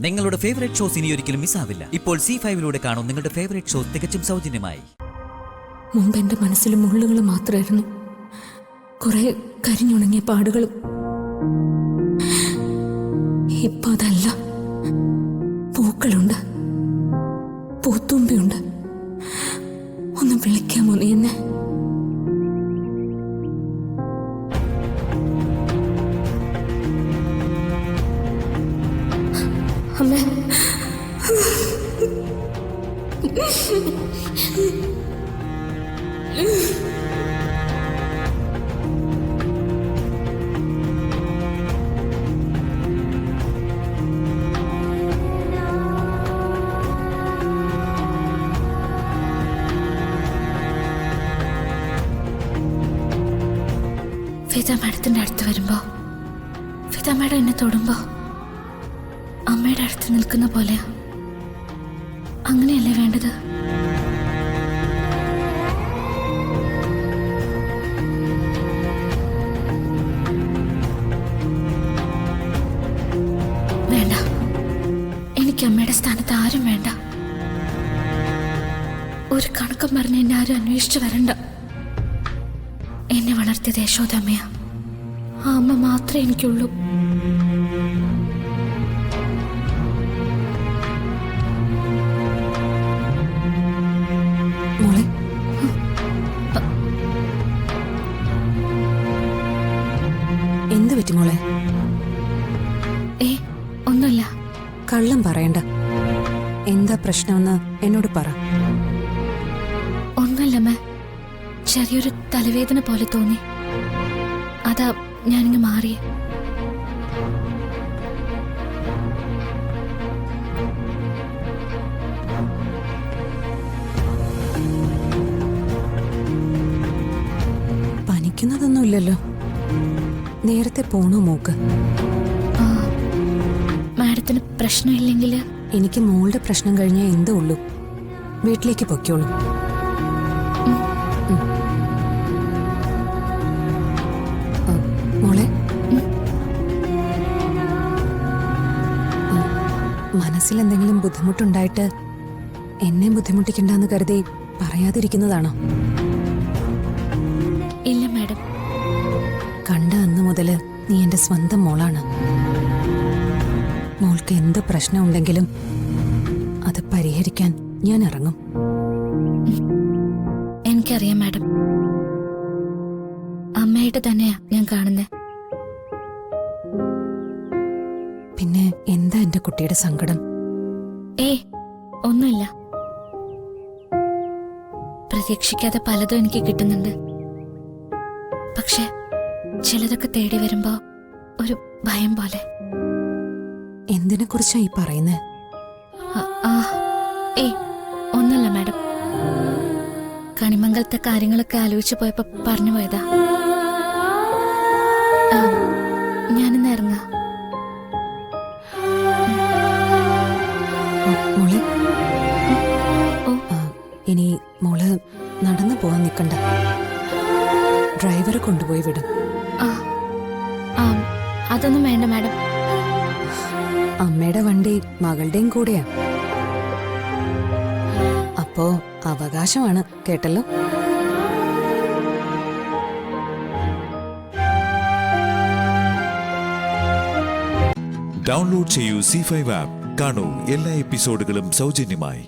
നിങ്ങളുടെ favourite shows ഇനി ഒരിക്കലും മിസ്സാവില്ല. ഇപ്പോൾ C5 കാണും നിങ്ങളുടെ ഫേവറേറ്റ് ഷോസ് തികച്ചും സൗജന്യമായി. മുമ്പ് എൻ്റെ മനസ്സിൽ മുള്ളുകൾ മാത്രമായിരുന്നു, കുറെ കരിഞ്ഞുണങ്ങിയ പാടുകളും. ഇപ്പൊ അതല്ല, പൂക്കളുണ്ട്, പൂത്തുമ്പിയുണ്ട്. ഒന്ന് വിളിക്കാമോ നീ എന്നെ? അമ്മേ, ഫിദ മാഡത്തിന്റെ അടുത്ത് വരുമ്പോ, ഫിദ മാഡം എന്നെ തൊടുമ്പോ അമ്മയുടെ അടുത്ത് നിൽക്കുന്ന പോലെ, അങ്ങനെയല്ലേ വേണ്ടത്? വേണ്ട, എനിക്ക് അമ്മയുടെ സ്ഥാനത്ത് ആരും വേണ്ട. ഒരു കണക്കം പറഞ്ഞ് എന്നെ ആരും അന്വേഷിച്ചു വരണ്ട. എന്നെ വളർത്തിയത് യശോദമ്മയാ. ആ അമ്മ മാത്രമേ എനിക്കുള്ളൂ. മോളെ, എന്ത് പറ്റി മോളെ? ഒന്നുമില്ല. കള്ളം പറയണ്ട. എന്താ പ്രശ്നമെന്ന് എന്നോട് പറ. ഒന്നുമില്ലമ്മ, ചെറിയൊരു തലവേദന പോലെ തോന്നി, അതാ ഞാനിങ്ങ് മാറിയേ. പനിക്കുന്നതൊന്നുമില്ലല്ലോ. നേരത്തെ പോണോ മൂക്ക്? മാഡത്തിന് പ്രശ്നമില്ലെങ്കിൽ എനിക്ക് മോളുടെ പ്രശ്നം കഴിഞ്ഞാൽ എന്തോ ഉള്ളൂ. വീട്ടിലേക്ക് പൊയ്ക്കോളൂ. മോളെ, മനസ്സിൽ എന്തെങ്കിലും ബുദ്ധിമുട്ടുണ്ടായിട്ട് എന്നെ ബുദ്ധിമുട്ടിക്കണ്ടെന്ന് കരുതി പറയാതിരിക്കുന്നതാണോ? ഇല്ല മാഡം. കണ്ട അന്ന് മുതല് നീ എന്റെ സ്വന്തം മോളാണ്. മോൾക്ക് എന്ത് പ്രശ്നമുണ്ടെങ്കിലും അത് പരിഹരിക്കാൻ ഞാൻ ഇറങ്ങും. എനിക്കറിയാം മാഡം. അമ്മയായിട്ട് തന്നെയാ ഞാൻ കാണുന്നത്. പിന്നെ എന്താ എന്റെ കുട്ടിയുടെ സങ്കടം? ഒന്നുമില്ല. പ്രതീക്ഷിക്കാതെ പലതും എനിക്ക് കിട്ടുന്നുണ്ട്. പക്ഷെ ചിലതൊക്കെ തേടി വരുമ്പോ ഒരു ഭയം പോലെ. എന്തിനെ കുറിച്ചാ ഈ പറയുന്നത്? ഒന്നുമില്ല മാഡം. കണിമംഗലത്തെ കാര്യങ്ങളൊക്കെ ആലോചിച്ചു പോയപ്പോ പറഞ്ഞു പോയതാ. ഞാനിന്ന് ഇറങ്ങാം. മോളെ, ഇനി മോള് നടന്നു പോവാൻ നിൽക്കണ്ട. ഡ്രൈവറെ കൊണ്ടുപോയി വിടും. അതൊന്നും വേണ്ട മാഡം. അമ്മയുടെ വണ്ടി മകളുടെയും കൂടെയാ. അപ്പോ അവകാശമാണ്, കേട്ടല്ലോ. ഡൗൺലോഡ് ചെയ്യൂ C5 ആപ്പ്. കാണൂ എല്ലാ എപ്പിസോഡുകളും സൗജന്യമായി.